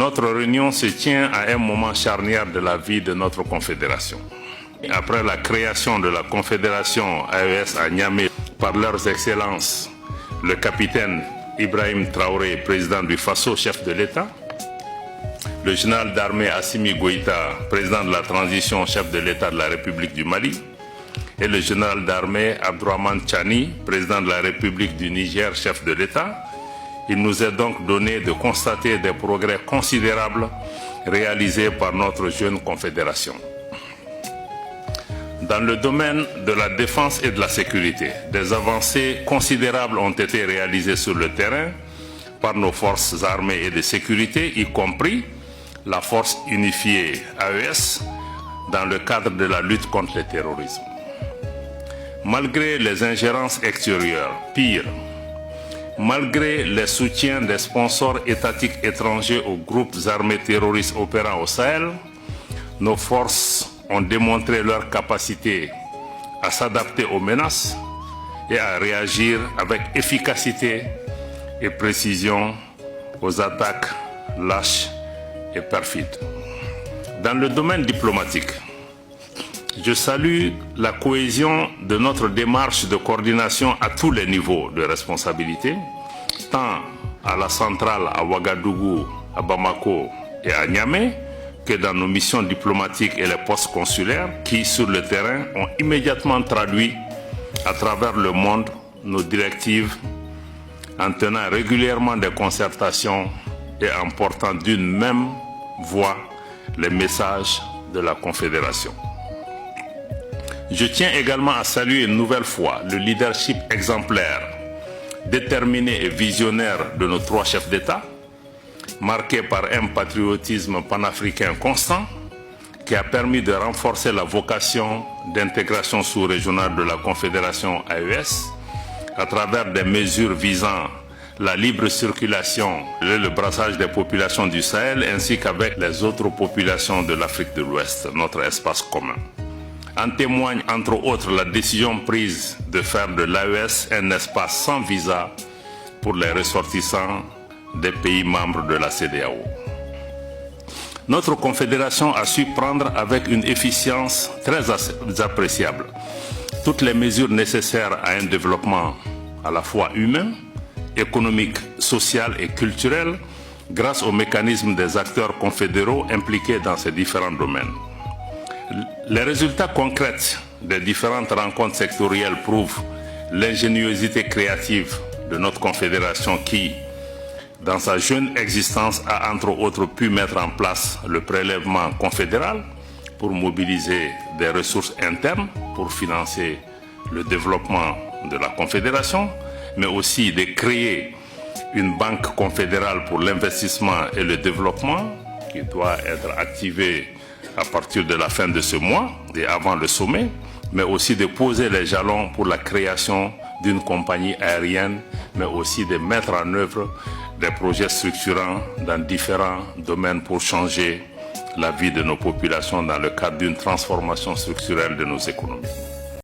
Notre réunion se tient à un moment charnière de la vie de notre confédération. Après la création de la confédération AES à Niamey par leurs excellences, le capitaine Ibrahim Traoré, président du Faso, chef de l'État, le général d'armée Assimi Goïta, président de la transition, chef de l'État de la République du Mali, et le général d'armée Abdourahmane Tchani, président de la République du Niger, chef de l'État, il nous est donc donné de constater des progrès considérables réalisés par notre jeune confédération. Dans le domaine de la défense et de la sécurité, des avancées considérables ont été réalisées sur le terrain par nos forces armées et de sécurité, y compris la force unifiée AES dans le cadre de la lutte contre le terrorisme. Malgré les ingérences extérieures, pire, malgré les soutiens des sponsors étatiques étrangers aux groupes armés terroristes opérant au Sahel, nos forces ont démontré leur capacité à s'adapter aux menaces et à réagir avec efficacité et précision aux attaques lâches et perfides. Dans le domaine diplomatique, je salue la cohésion de notre démarche de coordination à tous les niveaux de responsabilité, tant à la centrale à Ouagadougou, à Bamako et à Niamey, que dans nos missions diplomatiques et les postes consulaires qui, sur le terrain, ont immédiatement traduit à travers le monde nos directives en tenant régulièrement des concertations et en portant d'une même voix les messages de la Confédération. Je tiens également à saluer une nouvelle fois le leadership exemplaire, déterminé et visionnaire de nos trois chefs d'État, marqué par un patriotisme panafricain constant qui a permis de renforcer la vocation d'intégration sous-régionale de la Confédération AES à travers des mesures visant la libre circulation et le brassage des populations du Sahel ainsi qu'avec les autres populations de l'Afrique de l'Ouest, notre espace commun. En témoigne entre autres la décision prise de faire de l'AES un espace sans visa pour les ressortissants des pays membres de la CEDEAO. Notre confédération a su prendre avec une efficience très appréciable toutes les mesures nécessaires à un développement à la fois humain, économique, social et culturel grâce aux mécanismes des acteurs confédéraux impliqués dans ces différents domaines. Les résultats concrets des différentes rencontres sectorielles prouvent l'ingéniosité créative de notre confédération qui, dans sa jeune existence, a entre autres pu mettre en place le prélèvement confédéral pour mobiliser des ressources internes pour financer le développement de la confédération, mais aussi de créer une banque confédérale pour l'investissement et le développement qui doit être activée à partir de la fin de ce mois et avant le sommet, mais aussi de poser les jalons pour la création d'une compagnie aérienne, mais aussi de mettre en œuvre des projets structurants dans différents domaines pour changer la vie de nos populations dans le cadre d'une transformation structurelle de nos économies.